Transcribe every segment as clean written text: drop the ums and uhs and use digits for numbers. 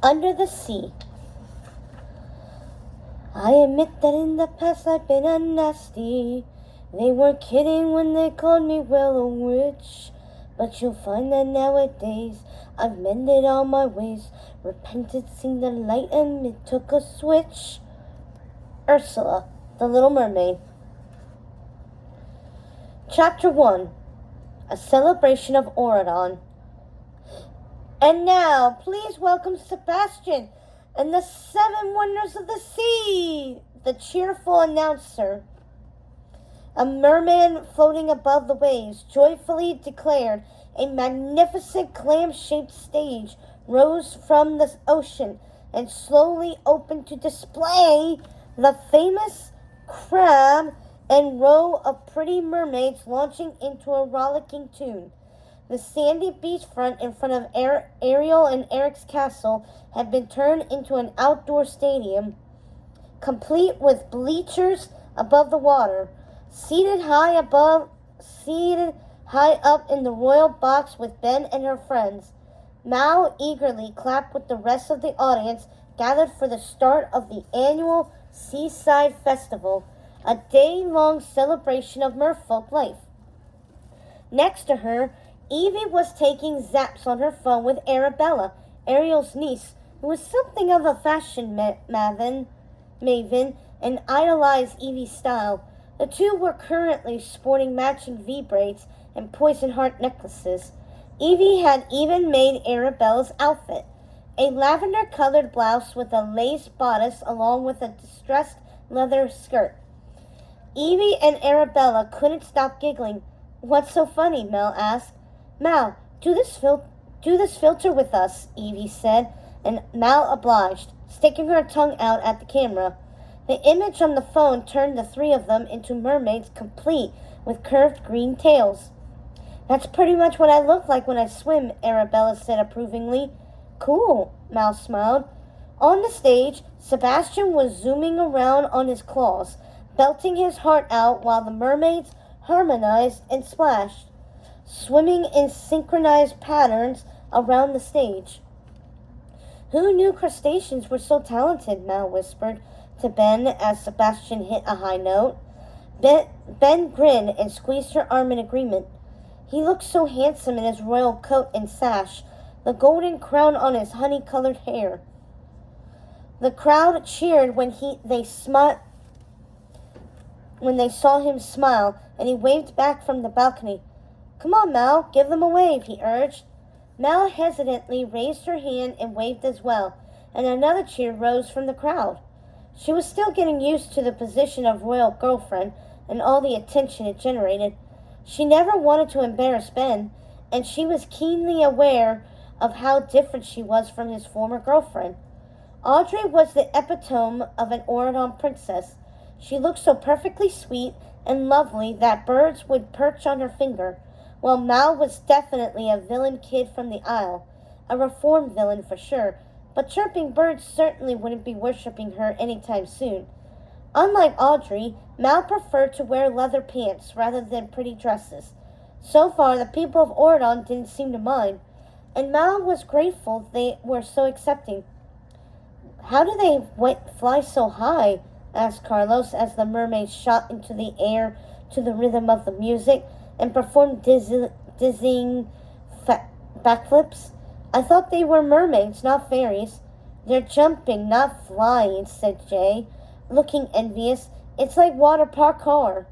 Under the Sea. I admit that in the past I've been a nasty. They weren't kidding when they called me, well, a witch. But you'll find that nowadays I've mended all my ways, repented, seen the light, and it took a switch. Ursula, the Little Mermaid. Chapter 1. A Celebration of Auradon. And now, please welcome Sebastian and the 7 Wonders of the Sea, the cheerful announcer. A merman floating above the waves joyfully declared a magnificent clam-shaped stage rose from the ocean and slowly opened to display the famous crab and row of pretty mermaids launching into a rollicking tune. The sandy beachfront in front of Ariel and Eric's castle had been turned into an outdoor stadium, complete with bleachers above the water. Seated high up in the royal box with Ben and her friends, Mal eagerly clapped with the rest of the audience gathered for the start of the annual Seaside Festival, a day-long celebration of merfolk life. Next to her, Evie was taking zaps on her phone with Arabella, Ariel's niece, who was something of a fashion maven and idolized Evie's style. The two were currently sporting matching V-braids and poison heart necklaces. Evie had even made Arabella's outfit, a lavender-colored blouse with a lace bodice along with a distressed leather skirt. Evie and Arabella couldn't stop giggling. "What's so funny?" Mel asked. "Mal, do this filter with us," Evie said, and Mal obliged, sticking her tongue out at the camera. The image on the phone turned the 3 of them into mermaids complete with curved green tails. "That's pretty much what I look like when I swim," Arabella said approvingly. "Cool," Mal smiled. On the stage, Sebastian was zooming around on his claws, belting his heart out while the mermaids harmonized and splashed, swimming in synchronized patterns around the stage. "Who knew crustaceans were so talented?" Mal whispered to Ben as Sebastian hit a high note. Ben grinned and squeezed her arm in agreement. He looked so handsome in his royal coat and sash, the golden crown on his honey-colored hair. The crowd cheered when they saw him smile, and he waved back from the balcony. "Come on, Mal, give them a wave," he urged. Mal hesitantly raised her hand and waved as well, and another cheer rose from the crowd. She was still getting used to the position of royal girlfriend and all the attention it generated. She never wanted to embarrass Ben, and she was keenly aware of how different she was from his former girlfriend. Audrey was the epitome of an Auradon princess. She looked so perfectly sweet and lovely that birds would perch on her finger, while Mal was definitely a villain kid from the Isle, a reformed villain for sure, but chirping birds certainly wouldn't be worshipping her anytime soon. Unlike Audrey, Mal preferred to wear leather pants rather than pretty dresses. So far, the people of Auradon didn't seem to mind, and Mal was grateful they were so accepting. "How do they fly so high?" asked Carlos as the mermaids shot into the air to the rhythm of the music and performed dizzying backflips. "I thought they were mermaids, not fairies." "They're jumping, not flying," said Jay, looking envious. "It's like water parkour."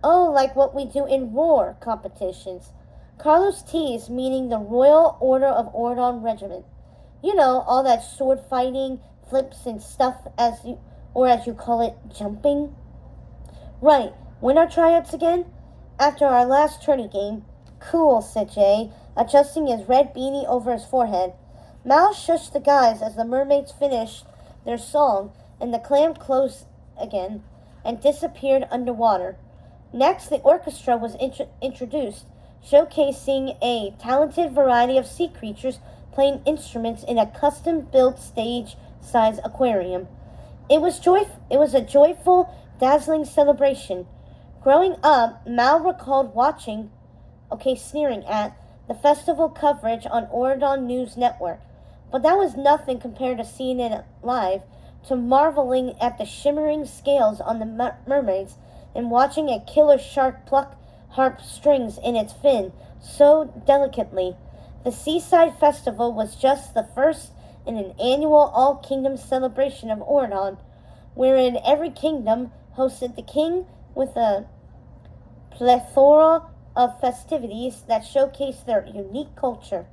"Oh, like what we do in roar competitions." Carlos teased, meaning the Royal Order of Auradon Regiment. "You know, all that sword fighting, flips and stuff as you call it, jumping." "Right. When are tryouts again?" "After our last tourney game." "Cool," said Jay, adjusting his red beanie over his forehead. Mal shushed the guys as the mermaids finished their song, and the clam closed again and disappeared underwater. Next, the orchestra was introduced, showcasing a talented variety of sea creatures playing instruments in a custom-built stage-size aquarium. It was a joyful, dazzling celebration. Growing up, Mal recalled sneering at, the festival coverage on Auradon News Network, but that was nothing compared to seeing it live, to marveling at the shimmering scales on the mermaids, and watching a killer shark pluck harp strings in its fin so delicately. The Seaside Festival was just the first in an annual all-kingdom celebration of Oridon, wherein every kingdom hosted the king with a plethora of festivities that showcased their unique culture.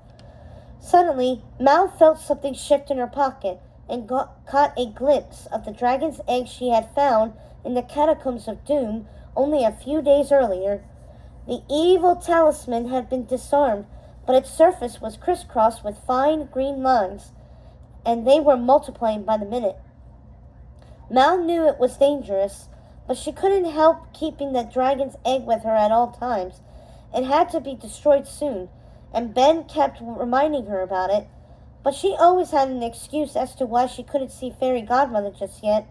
Suddenly, Mal felt something shift in her pocket and caught a glimpse of the dragon's egg she had found in the catacombs of Doom only a few days earlier. The evil talisman had been disarmed, but its surface was crisscrossed with fine green lines, and they were multiplying by the minute. Mal knew it was dangerous, but she couldn't help keeping the dragon's egg with her at all times. It had to be destroyed soon, and Ben kept reminding her about it, but she always had an excuse as to why she couldn't see Fairy Godmother just yet.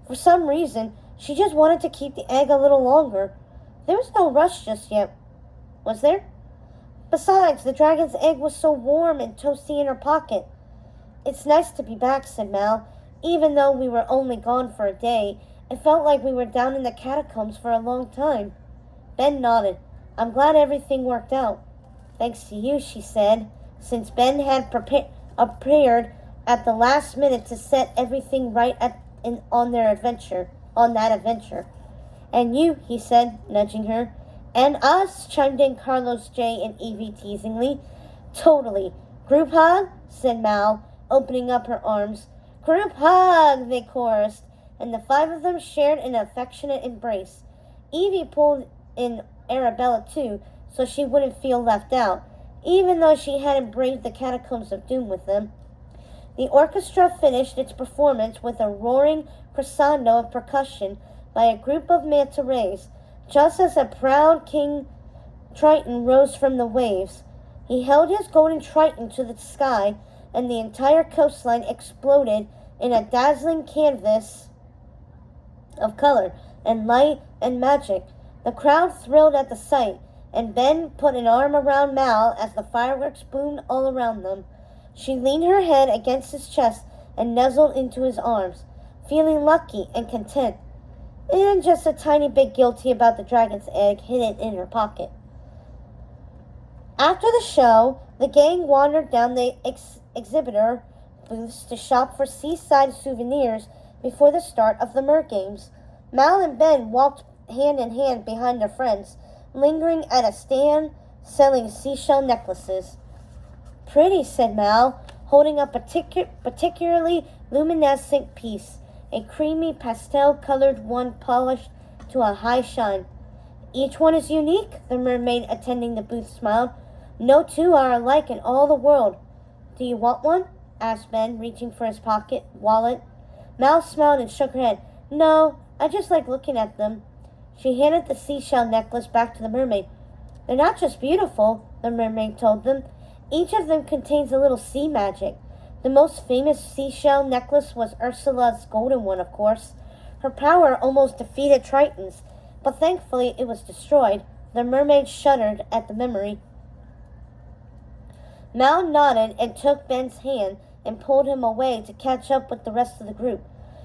For some reason, she just wanted to keep the egg a little longer. There was no rush just yet, was there? Besides, the dragon's egg was so warm and toasty in her pocket. "It's nice to be back," said Mal. "Even though we were only gone for a day, it felt like we were down in the catacombs for a long time." Ben nodded. "I'm glad everything worked out." "Thanks to you," she said, since Ben had prepared at the last minute to set everything right on that adventure. "And you," he said, nudging her. "And us," chimed in Carlos, Jay, and Evie teasingly. "Totally. Group hug?" said Mal, opening up her arms. "Group hug," they chorused, and the five of them shared an affectionate embrace. Evie pulled in Arabella too, so she wouldn't feel left out, even though she hadn't braved the catacombs of Doom with them. The orchestra finished its performance with a roaring crescendo of percussion by a group of manta rays, just as a proud King Triton rose from the waves. He held his golden Triton to the sky, and the entire coastline exploded in a dazzling canvas of color and light and magic. The crowd thrilled at the sight, and Ben put an arm around Mal as the fireworks boomed all around them. She leaned her head against his chest and nuzzled into his arms, feeling lucky and content, and just a tiny bit guilty about the dragon's egg hidden in her pocket. After the show, the gang wandered down the exhibitor booths to shop for seaside souvenirs before the start of the Mer Games. Mal and Ben walked hand in hand behind their friends, lingering at a stand selling seashell necklaces. "Pretty," said Mal, holding up a particularly luminescent piece, a creamy pastel-colored one polished to a high shine. "Each one is unique," the mermaid attending the booth smiled. "No two are alike in all the world." "Do you want one?" asked Ben, reaching for his pocket wallet. Mal smiled and shook her head. "No, I just like looking at them." She handed the seashell necklace back to the mermaid. "They're not just beautiful," the mermaid told them. "Each of them contains a little sea magic. The most famous seashell necklace was Ursula's golden one, of course. Her power almost defeated Triton's, but thankfully it was destroyed." The mermaid shuddered at the memory. Mal nodded and took Ben's hand and pulled him away to catch up with the rest of the group.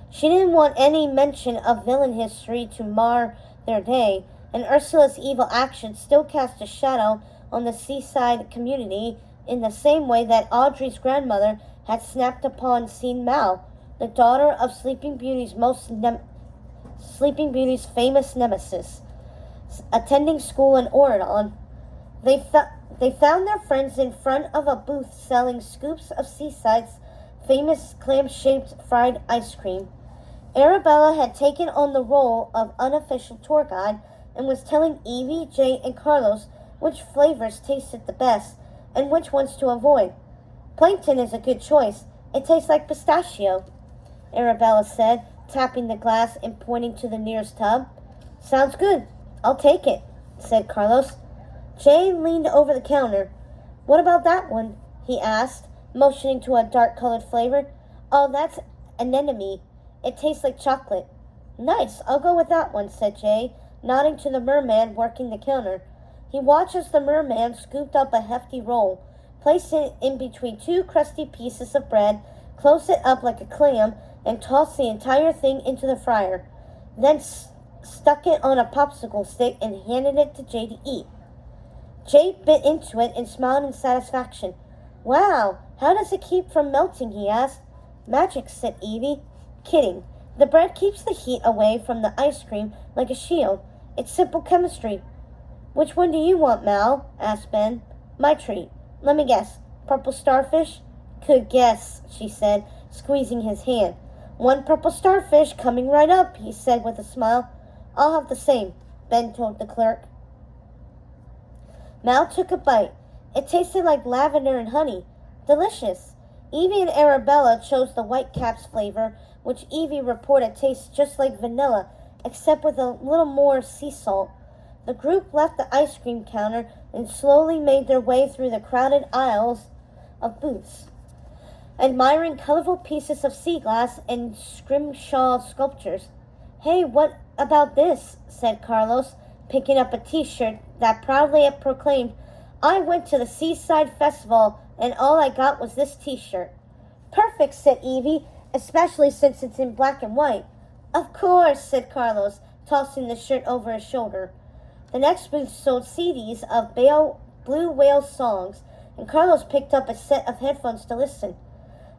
She didn't want any mention of villain history to mar their day, and Ursula's evil actions still cast a shadow on the seaside community in the same way that Audrey's grandmother had snapped upon seeing Mal, the daughter of Sleeping Beauty's famous nemesis, attending school in Oridon. They found their friends in front of a booth selling scoops of Seaside's famous clam-shaped fried ice cream. Arabella had taken on the role of unofficial tour guide and was telling Evie, Jay, and Carlos which flavors tasted the best and which ones to avoid. "Plankton is a good choice. It tastes like pistachio," Arabella said, tapping the glass and pointing to the nearest tub. "Sounds good. I'll take it," said Carlos. Jay leaned over the counter. "What about that one?" he asked, motioning to a dark-colored flavor. "Oh, that's anemone. It tastes like chocolate." "Nice, I'll go with that one," said Jay, nodding to the merman working the counter. He watched as the merman scooped up a hefty roll, place it in between two crusty pieces of bread, close it up like a clam, and toss the entire thing into the fryer. Then stuck it on a popsicle stick and handed it to Jay to eat. Jay bit into it and smiled in satisfaction. Wow, how does it keep from melting, he asked. Magic, said Evie. Kidding. The bread keeps the heat away from the ice cream like a shield. It's simple chemistry. Which one do you want, Mal? Asked Ben. My treat. Let me guess. Purple starfish? Good guess, she said, squeezing his hand. One purple starfish coming right up, he said with a smile. I'll have the same, Ben told the clerk. Mal took a bite. It tasted like lavender and honey. Delicious. Evie and Arabella chose the Whitecaps flavor, which Evie reported tastes just like vanilla, except with a little more sea salt. The group left the ice cream counter and slowly made their way through the crowded aisles of booths, admiring colorful pieces of sea glass and scrimshaw sculptures. Hey, what about this? Said Carlos, picking up a t-shirt that proudly proclaimed, I went to the Seaside Festival and all I got was this t-shirt. Perfect, said Evie, especially since it's in black and white. Of course, said Carlos, tossing the shirt over his shoulder. The next booth sold CDs of Blue Whale songs, and Carlos picked up a set of headphones to listen.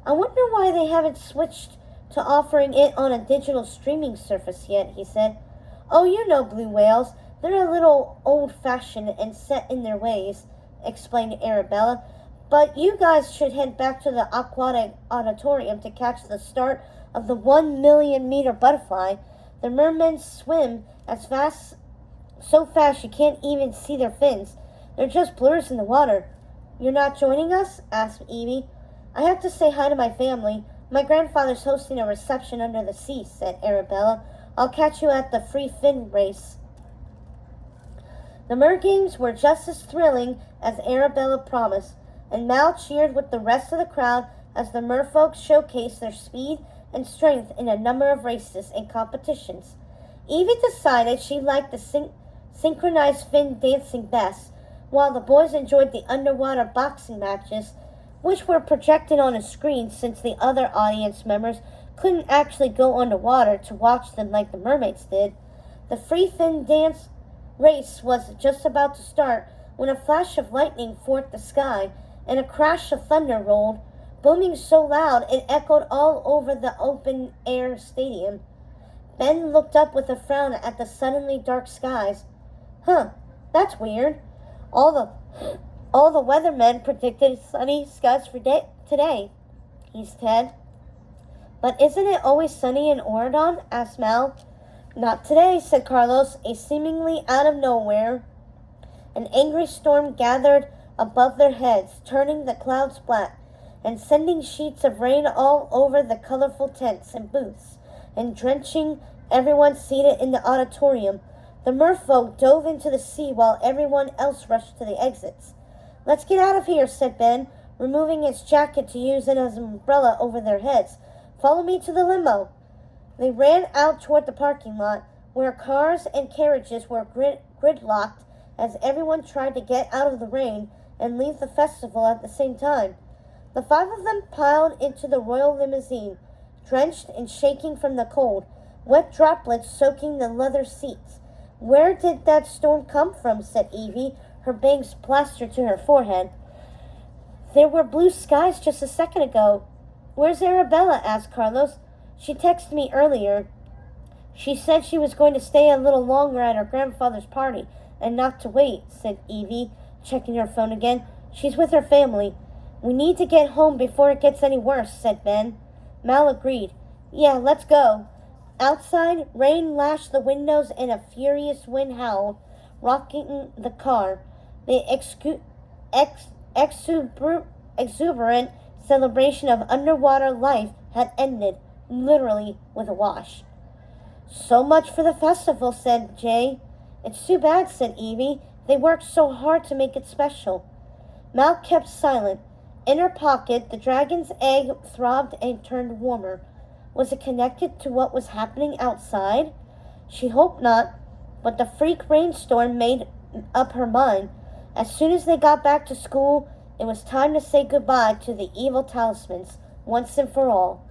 I wonder why they haven't switched to offering it on a digital streaming service yet, he said. Oh, you know Blue Whales. They're a little old-fashioned and set in their ways, explained Arabella. But you guys should head back to the aquatic auditorium to catch the start of the 1 million meter butterfly. The mermen swim so fast you can't even see their fins. They're just blurs in the water. You're not joining us? Asked Evie. I have to say hi to my family. My grandfather's hosting a reception under the sea, said Arabella. I'll catch you at the free fin race. The Mer Games were just as thrilling as Arabella promised, and Mal cheered with the rest of the crowd as the merfolk showcased their speed and strength in a number of races and competitions. Evie decided she liked the synchronized fin dancing best, while the boys enjoyed the underwater boxing matches, which were projected on a screen since the other audience members couldn't actually go underwater to watch them like the mermaids did. The free fin dance race was just about to start when a flash of lightning forked the sky and a crash of thunder rolled, booming so loud it echoed all over the open-air stadium. Ben looked up with a frown at the suddenly dark skies. Huh, that's weird. All the weathermen predicted sunny skies for today, he said. But isn't it always sunny in Oregon? Asked Mal. Not today, said Carlos, a seemingly out of nowhere. An angry storm gathered above their heads, turning the clouds black and sending sheets of rain all over the colorful tents and booths and drenching everyone seated in the auditorium. The merfolk dove into the sea while everyone else rushed to the exits. Let's get out of here, said Ben, removing his jacket to use it as an umbrella over their heads. Follow me to the limo. They ran out toward the parking lot, where cars and carriages were gridlocked as everyone tried to get out of the rain and leave the festival at the same time. The five of them piled into the royal limousine, drenched and shaking from the cold, wet droplets soaking the leather seats. Where did that storm come from? Said Evie, her bangs plastered to her forehead. There were blue skies just a second ago. Where's Arabella? Asked Carlos. She texted me earlier. She said she was going to stay a little longer at her grandfather's party and not to wait, said Evie, checking her phone again. She's with her family. We need to get home before it gets any worse, said Ben. Mal agreed. Yeah, let's go. Outside, rain lashed the windows and a furious wind howled, rocking the car. The exuberant celebration of underwater life had ended, literally with a wash. So much for the festival, said Jay. It's too bad, said Evie. They worked so hard to make it special. Mal kept silent. In her pocket, the dragon's egg throbbed and turned warmer. Was it connected to what was happening outside? She hoped not, but the freak rainstorm made up her mind. As soon as they got back to school, It was time to say goodbye to the evil talismans once and for all.